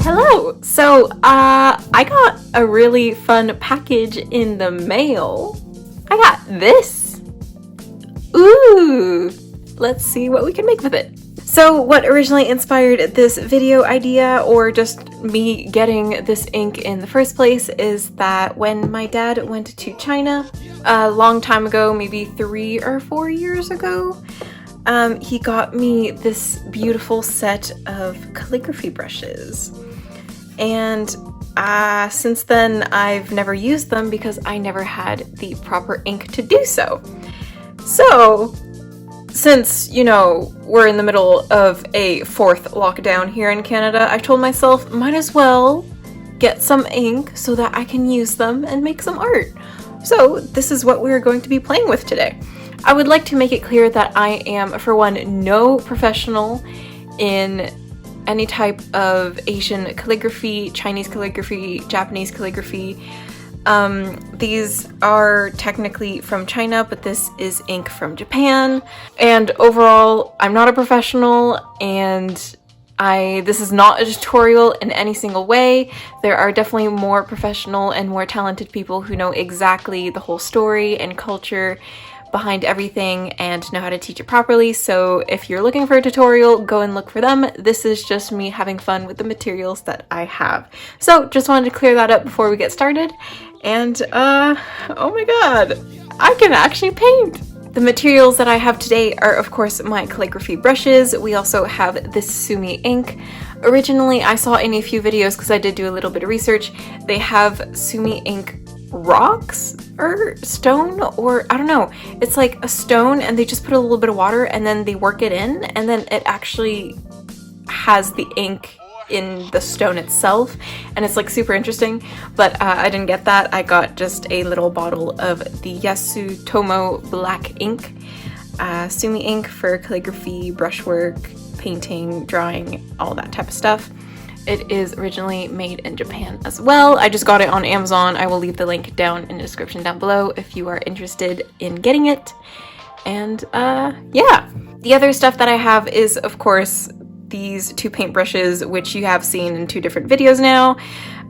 Hello! So, I got a really fun package in the mail. I got this. Ooh! Let's see what we can make with it. So what originally inspired this video idea, or just me getting this ink in the first place, is that when my dad went to China a long time ago, maybe 3 or 4 years ago, he got me this beautiful set of calligraphy brushes. And since then, I've never used them because I never had the proper ink to do so. So, since, you know, we're in the middle of a 4th lockdown here in Canada, I told myself, might as well get some ink so that I can use them and make some art. So this is what we're going to be playing with today. I would like to make it clear that I am, for one, no professional in any type of Asian calligraphy, Chinese calligraphy, Japanese calligraphy. These are technically from China, but this is ink from Japan. And overall, I'm not a professional, and this is not a tutorial in any single way. There are definitely more professional and more talented people who know exactly the whole story and culture behind everything and know how to teach it properly. So if you're looking for a tutorial, go and look for them. This is just me having fun with the materials that I have. So just wanted to clear that up before we get started. And oh my god, I can actually paint! The materials that I have today are, of course, my calligraphy brushes. We also have this Sumi ink. Originally, I saw in a few videos, because I did do a little bit of research, they have Sumi ink rocks or stone, or I don't know. It's like a stone and they just put a little bit of water and then they work it in, and then it actually has the ink in the stone itself, and it's like super interesting. But I didn't get that. I got just a little bottle of the Yasutomo black ink, Sumi ink for calligraphy, brushwork, painting, drawing, all that type of stuff. It is originally made in Japan as well. I just got it on Amazon. I will leave the link down in the description down below if you are interested in getting it. And yeah. The other stuff that I have is, of course, these 2 paintbrushes, which you have seen in 2 different videos now.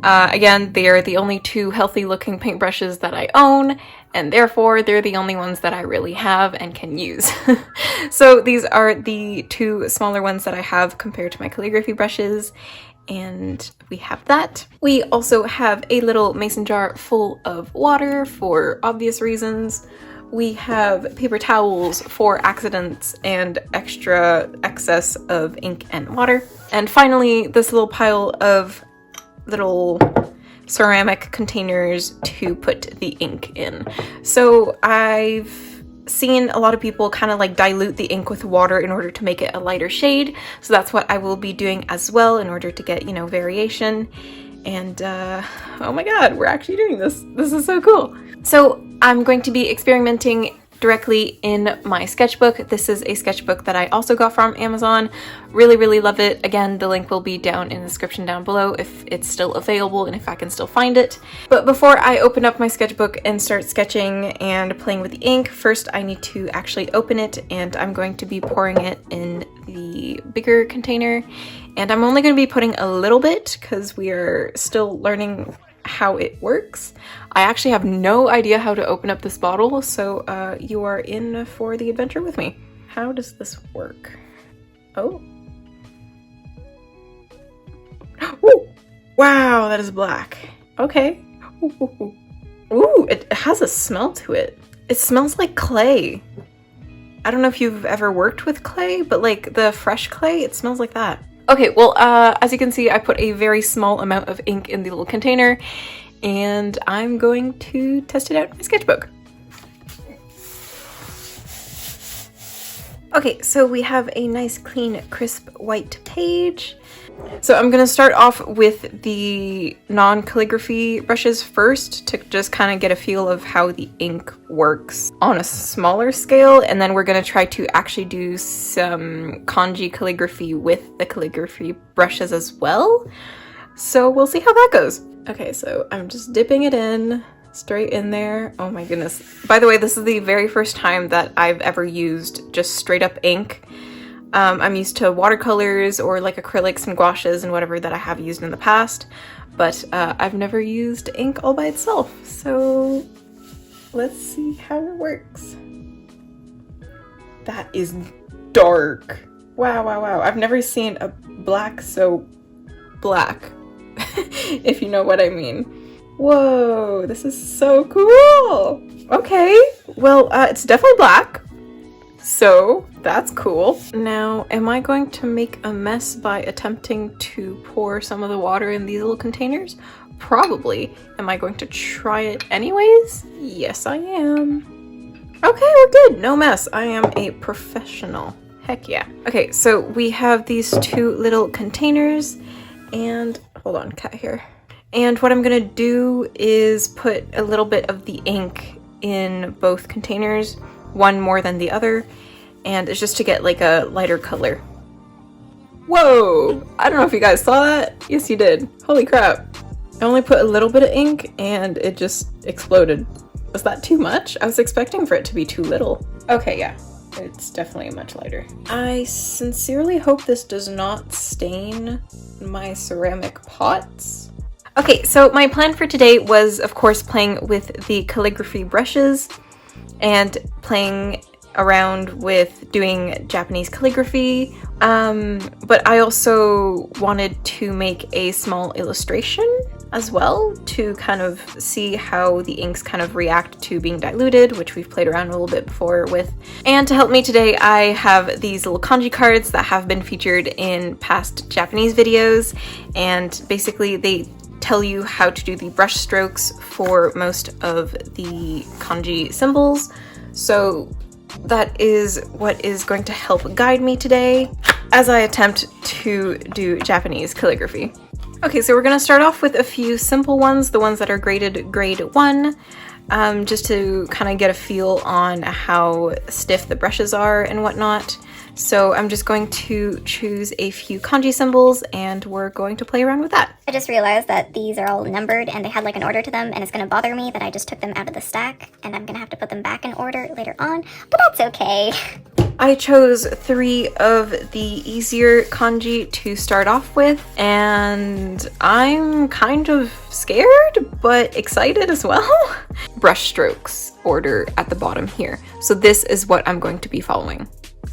Again, they are the only 2 healthy looking paintbrushes that I own, and therefore they're the only ones that I really have and can use. So these are the 2 smaller ones that I have compared to my calligraphy brushes. And we have that. We also have a little mason jar full of water for obvious reasons. We have paper towels for accidents and extra excess of ink and water. And finally, this little pile of little ceramic containers to put the ink in. So I've seen a lot of people kind of like dilute the ink with water in order to make it a lighter shade. So that's what I will be doing as well in order to get, you know, variation. And oh my god, we're actually doing this. This is so cool. So I'm going to be experimenting directly in my sketchbook. This is a sketchbook that I also got from Amazon. Really, really love it. Again, the link will be down in the description down below if it's still available and if I can still find it. But before I open up my sketchbook and start sketching and playing with the ink, first I need to actually open it, and I'm going to be pouring it in the bigger container. And I'm only going to be putting a little bit because we are still learning how it works. I actually have no idea how to open up this bottle, so you are in for the adventure with me. How does this work? Oh. Ooh. Wow, that is black. Okay. Ooh, it has a smell to it. It smells like clay. I don't know if you've ever worked with clay, but like the fresh clay, it smells like that. Okay, well, as you can see, I put a very small amount of ink in the little container, and I'm going to test it out in my sketchbook. Okay, so we have a nice, clean, crisp white page. So I'm going to start off with the non-calligraphy brushes first to just kind of get a feel of how the ink works on a smaller scale, and then we're going to try to actually do some kanji calligraphy with the calligraphy brushes as well. So we'll see how that goes. Okay, so I'm just dipping it in, straight in there. Oh my goodness. By the way, this is the very first time that I've ever used just straight up ink. I'm used to watercolors or like acrylics and gouaches and whatever that I have used in the past, but I've never used ink all by itself. So let's see how it works. That is dark. Wow, wow, wow. I've never seen a black so black, if you know what I mean. Whoa, this is so cool. Okay, well, it's definitely black, so that's cool. Now, am I going to make a mess by attempting to pour some of the water in these little containers? Probably. Am I going to try it anyways? Yes, I am. Okay, we're good. No mess. I am a professional. Heck yeah. Okay, so we have these two little containers, and hold on, cat here. And what I'm gonna do is put a little bit of the ink in both containers, one more than the other, and it's just to get like a lighter color. Whoa! I don't know if you guys saw that. Yes, you did. Holy crap. I only put a little bit of ink and it just exploded. Was that too much? I was expecting for it to be too little. Okay, yeah. It's definitely much lighter. I sincerely hope this does not stain my ceramic pots. Okay, so my plan for today was, of course, playing with the calligraphy brushes and playing around with doing Japanese calligraphy, but I also wanted to make a small illustration as well to kind of see how the inks kind of react to being diluted, which we've played around a little bit before with. And to help me today, I have these little kanji cards that have been featured in past Japanese videos, and basically they tell you how to do the brush strokes for most of the kanji symbols. So that is what is going to help guide me today as I attempt to do Japanese calligraphy. Okay, so we're going to start off with a few simple ones, the ones that are graded grade 1, just to kind of get a feel on how stiff the brushes are and whatnot. So I'm just going to choose a few kanji symbols and we're going to play around with that. I just realized that these are all numbered and they had like an order to them, and it's going to bother me that I just took them out of the stack and I'm going to have to put them back in order later on, but that's okay. I chose 3 of the easier kanji to start off with, and I'm kind of scared but excited as well. Brush strokes order at the bottom here. So this is what I'm going to be following.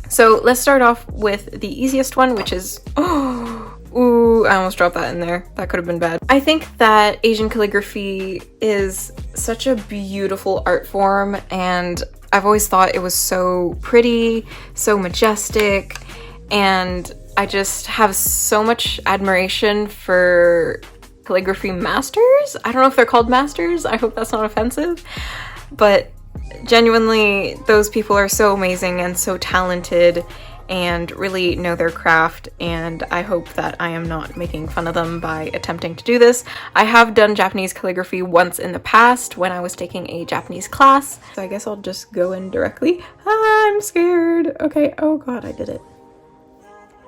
So let's start off with the easiest one, which is, ooh, I almost dropped that in there. That could have been bad. I think that Asian calligraphy is such a beautiful art form, and I've always thought it was so pretty, so majestic, and I just have so much admiration for calligraphy masters. I don't know if they're called masters. I hope that's not offensive, but genuinely, those people are so amazing and so talented and really know their craft, and I hope that I am not making fun of them by attempting to do this. I have done Japanese calligraphy once in the past when I was taking a Japanese class, so I guess I'll just go in directly. I'm scared. Okay, oh god, I did it.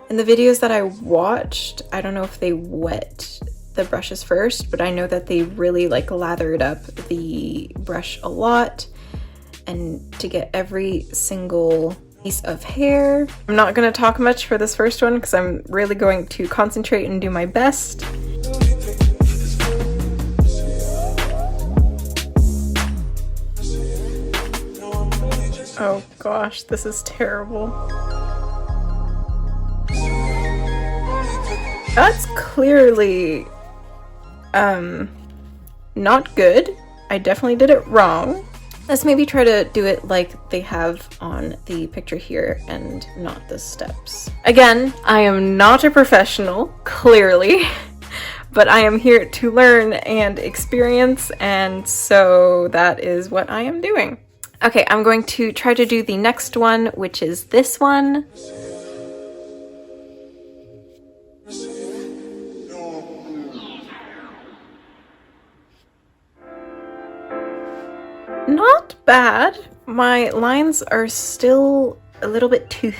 In the videos that I watched, I don't know if they wet the brushes first, but I know that they really like lathered up the brush a lot, and to get every single piece of hair. I'm not going to talk much for this first one because I'm really going to concentrate and do my best. Oh gosh, this is terrible. That's clearly not good. I definitely did it wrong. Let's maybe try to do it like they have on the picture here and not the steps. Again, I am not a professional, clearly, but I am here to learn and experience, and so that is what I am doing. Okay, I'm going to try to do the next one, which is this one. Not bad. My lines are still a little bit too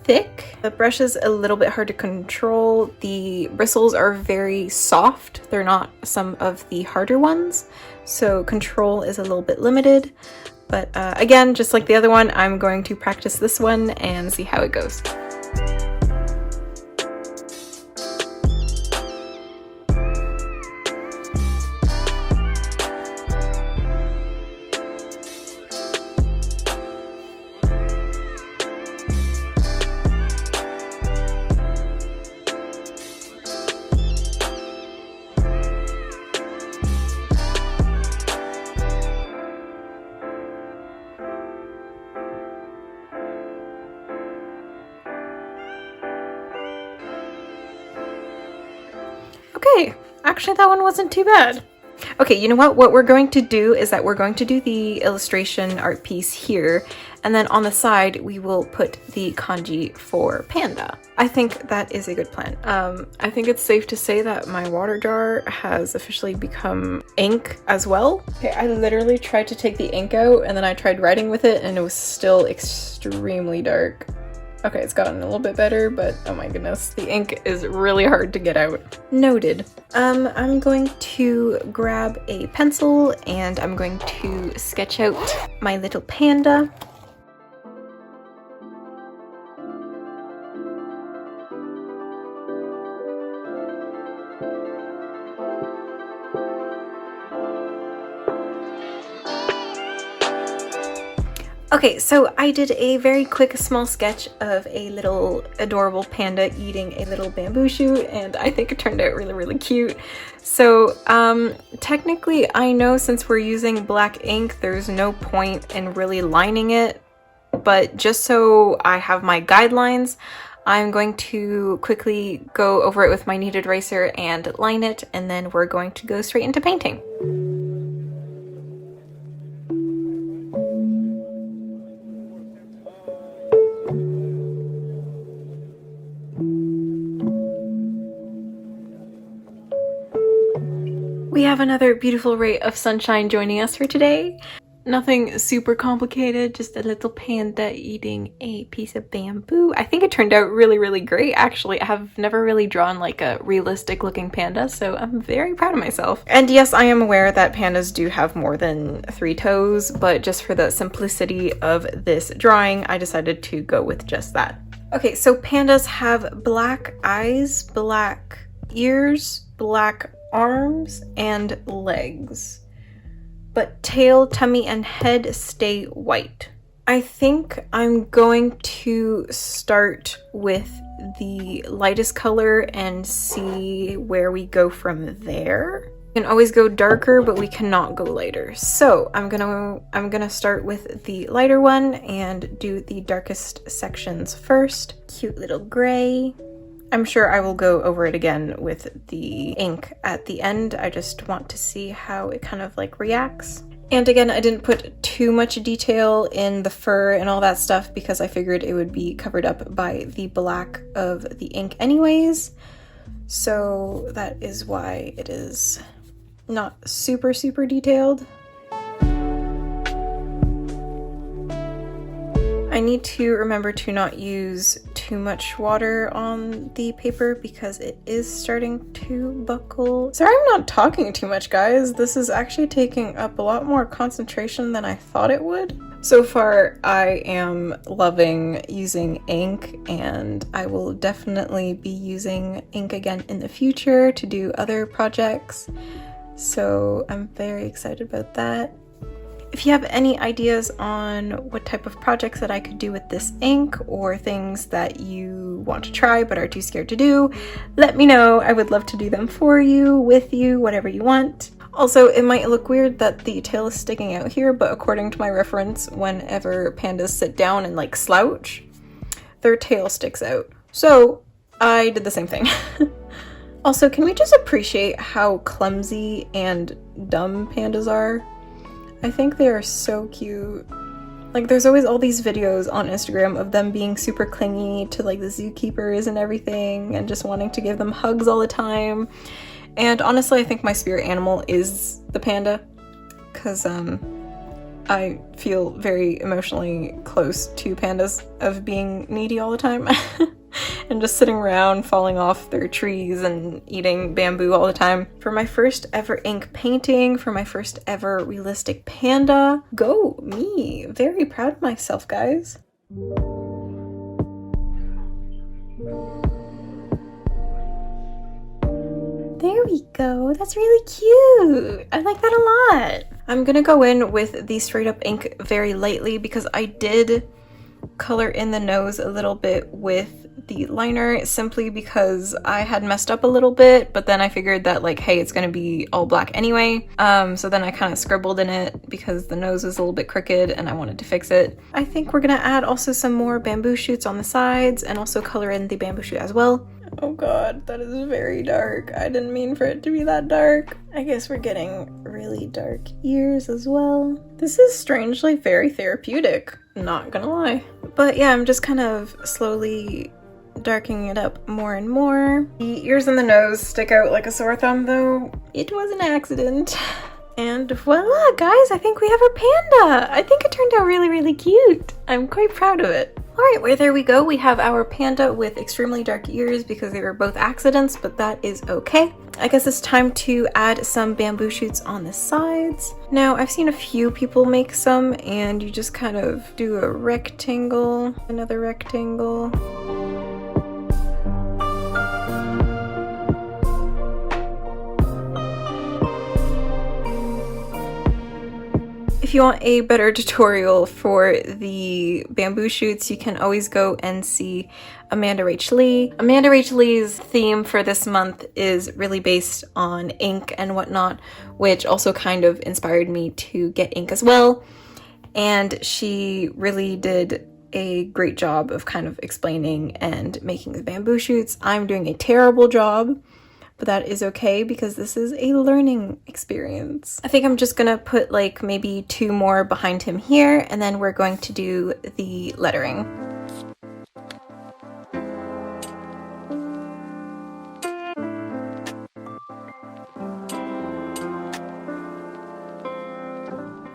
thick. The brush is a little bit hard to control. The bristles are very soft. They're not some of the harder ones, so control is a little bit limited. But again, just like the other one, I'm going to practice this one and see how it goes. Okay, actually that one wasn't too bad. Okay, you know what? What we're going to do is that we're going to do the illustration art piece here, and then on the side we will put the kanji for panda. I think that is a good plan. I think it's safe to say that my water jar has officially become ink as well. Okay, I literally tried to take the ink out and then I tried writing with it and it was still extremely dark. Okay, it's gotten a little bit better, but oh my goodness, the ink is really hard to get out. Noted. I'm going to grab a pencil and I'm going to sketch out my little panda. Okay, so I did a very quick small sketch of a little adorable panda eating a little bamboo shoot, and I think it turned out really, really cute. So technically I know since we're using black ink, there's no point in really lining it, but just so I have my guidelines, I'm going to quickly go over it with my kneaded eraser and line it, and then we're going to go straight into painting. We have another beautiful ray of sunshine joining us for today. Nothing super complicated, just a little panda eating a piece of bamboo. I think it turned out really, really great, actually. I have never really drawn like a realistic looking panda, so I'm very proud of myself. And yes, I am aware that pandas do have more than 3 toes, but just for the simplicity of this drawing, I decided to go with just that. Okay, so pandas have black eyes, black ears, black arms, and legs. But tail, tummy, and head stay white. I think I'm going to start with the lightest color and see where we go from there. We can always go darker, but we cannot go lighter. So I'm gonna start with the lighter one and do the darkest sections first. Cute little gray. I'm sure I will go over it again with the ink at the end. I just want to see how it kind of like reacts. And again, I didn't put too much detail in the fur and all that stuff because I figured it would be covered up by the black of the ink anyways. So that is why it is not super, super detailed. I need to remember to not use too much water on the paper because it is starting to buckle. Sorry I'm not talking too much, guys. This is actually taking up a lot more concentration than I thought it would. So far, I am loving using ink, and I will definitely be using ink again in the future to do other projects. So I'm very excited about that. If you have any ideas on what type of projects that I could do with this ink or things that you want to try but are too scared to do, let me know. I would love to do them for you, with you, whatever you want. Also, it might look weird that the tail is sticking out here, but according to my reference, whenever pandas sit down and like slouch, their tail sticks out. So I did the same thing. Also, can we just appreciate how clumsy and dumb pandas are? I think they are so cute. Like, there's always all these videos on Instagram of them being super clingy to like the zookeepers and everything and just wanting to give them hugs all the time. And honestly, I think my spirit animal is the panda because I feel very emotionally close to pandas of being needy all the time and just sitting around falling off their trees and eating bamboo all the time. For my first ever ink painting, for my first ever realistic panda, go me! Very proud of myself, guys. There we go. That's really cute. I like that a lot. I'm gonna go in with the straight up ink very lightly because I did color in the nose a little bit with the liner simply because I had messed up a little bit, but then I figured that like, hey, it's gonna be all black anyway. So then I kind of scribbled in it because the nose was a little bit crooked and I wanted to fix it. I think we're gonna add also some more bamboo shoots on the sides and also color in the bamboo shoot as well. Oh god, that is very dark. I didn't mean for it to be that dark. I guess we're getting really dark ears as well. This is strangely very therapeutic, not gonna lie. But yeah, I'm just kind of slowly darkening it up more and more. The ears and the nose stick out like a sore thumb though. It was an accident. And voila, guys, I think we have our panda. I think it turned out really, really cute. I'm quite proud of it. All right, well, there we go. We have our panda with extremely dark ears because they were both accidents, but that is okay. I guess it's time to add some bamboo shoots on the sides. Now, I've seen a few people make some, and you just kind of do a rectangle, another rectangle. If you want a better tutorial for the bamboo shoots, you can always go and see Amanda Rach Lee. Amanda Rach Lee's theme for this month is really based on ink and whatnot, which also kind of inspired me to get ink as well. And she really did a great job of kind of explaining and making the bamboo shoots. I'm doing a terrible job, but that is okay because this is a learning experience. I think I'm just gonna put like maybe 2 more behind him here, and then we're going to do the lettering.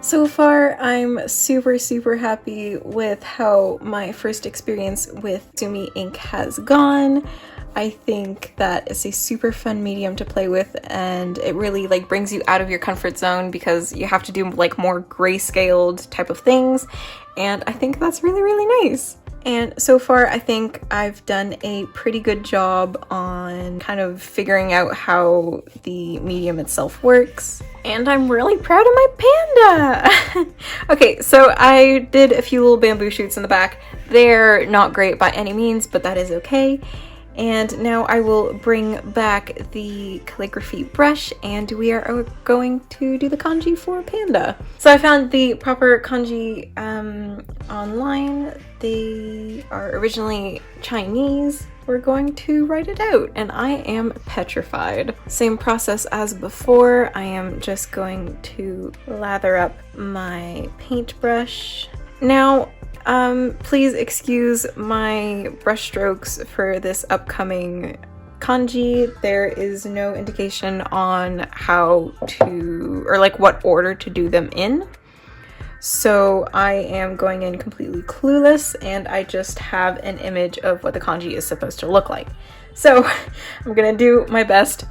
So far, I'm super, super happy with how my first experience with Sumi ink has gone. I think that it's a super fun medium to play with, and it really like brings you out of your comfort zone because you have to do like more grayscaled type of things, and I think that's really, really nice. And so far, I think I've done a pretty good job on kind of figuring out how the medium itself works. And I'm really proud of my panda! Okay, so I did a few little bamboo shoots in the back. They're not great by any means, but that is okay. And now I will bring back the calligraphy brush, and we are going to do the kanji for panda. So I found the proper kanji online. They are originally Chinese. We're going to write it out, and I am petrified. Same process as before. I am just going to lather up my paintbrush. Now, please excuse my brush strokes for this upcoming kanji. There is no indication on how to, or like what order to do them in. So I am going in completely clueless, and I just have an image of what the kanji is supposed to look like. So I'm gonna do my best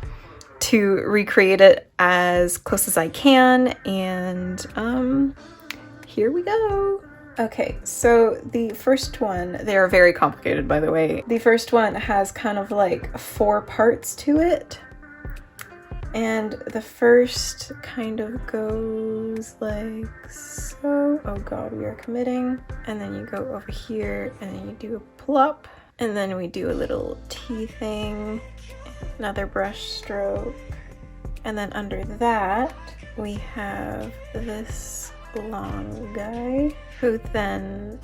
to recreate it as close as I can, and here we go. Okay, so the first one, they are very complicated by the way. The first one has kind of like 4 parts to it. And the first kind of goes like so. Oh god, we are committing. And then you go over here, and then you do a plop. And then we do a little T thing, another brush stroke. And then under that, we have this long guy who then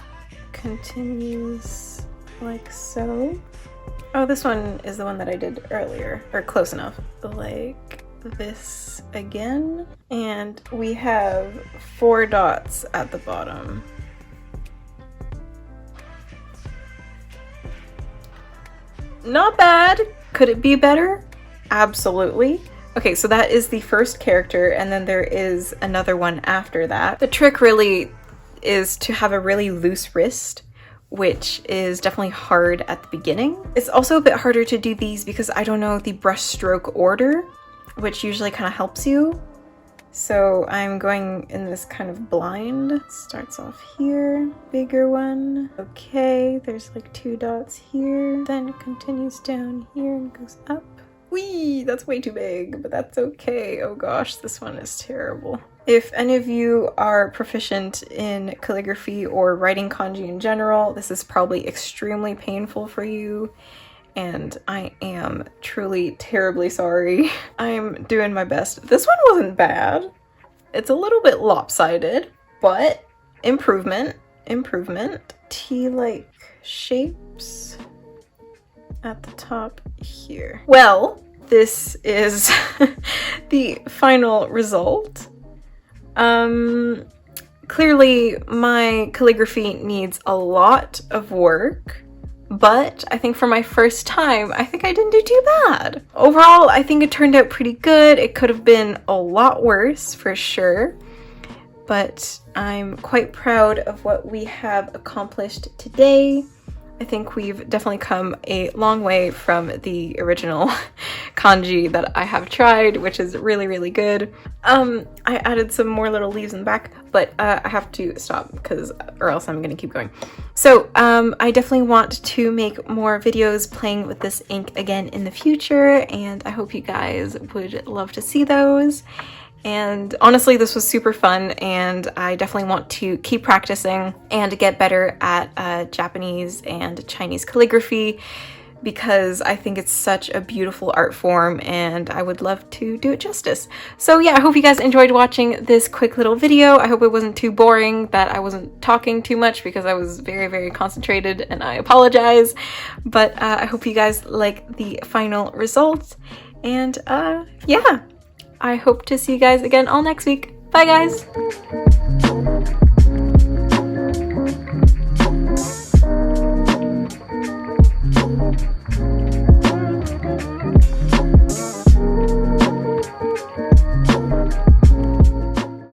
continues like so. Oh, this one is the one that I did earlier, or close enough. Like this again. And we have 4 dots at the bottom. Not bad. Could it be better? Absolutely. Okay, so that is the first character, and then there is another one after that. The trick really is to have a really loose wrist, which is definitely hard at the beginning. It's also a bit harder to do these because I don't know the brush stroke order, which usually kind of helps you. So I'm going in this kind of blind. It starts off here, bigger one. Okay, there's like 2 dots here. Then it continues down here and goes up. Whee! That's way too big, but that's okay. Oh gosh, this one is terrible. If any of you are proficient in calligraphy or writing kanji in general, this is probably extremely painful for you, and I am truly terribly sorry. I'm doing my best. This one wasn't bad. It's a little bit lopsided, but improvement. T-like shapes. at the top here. Well, this is the final result. Clearly my calligraphy needs a lot of work, but I think for my first time, I think I didn't do too bad. Overall, I think it turned out pretty good. It could have been a lot worse for sure, but I'm quite proud of what we have accomplished today. I think we've definitely come a long way from the original kanji that I have tried, which is really, really good. I added some more little leaves in the back, but I have to stop or else I'm gonna keep going. So I definitely want to make more videos playing with this ink again in the future, and I hope you guys would love to see those. And honestly, this was super fun, and I definitely want to keep practicing and get better at Japanese and Chinese calligraphy, because I think it's such a beautiful art form and I would love to do it justice. So yeah, I hope you guys enjoyed watching this quick little video. I hope it wasn't too boring, that I wasn't talking too much, because I was very, very concentrated, and I apologize. But I hope you guys like the final result, and yeah. I hope to see you guys again all next week. Bye, guys!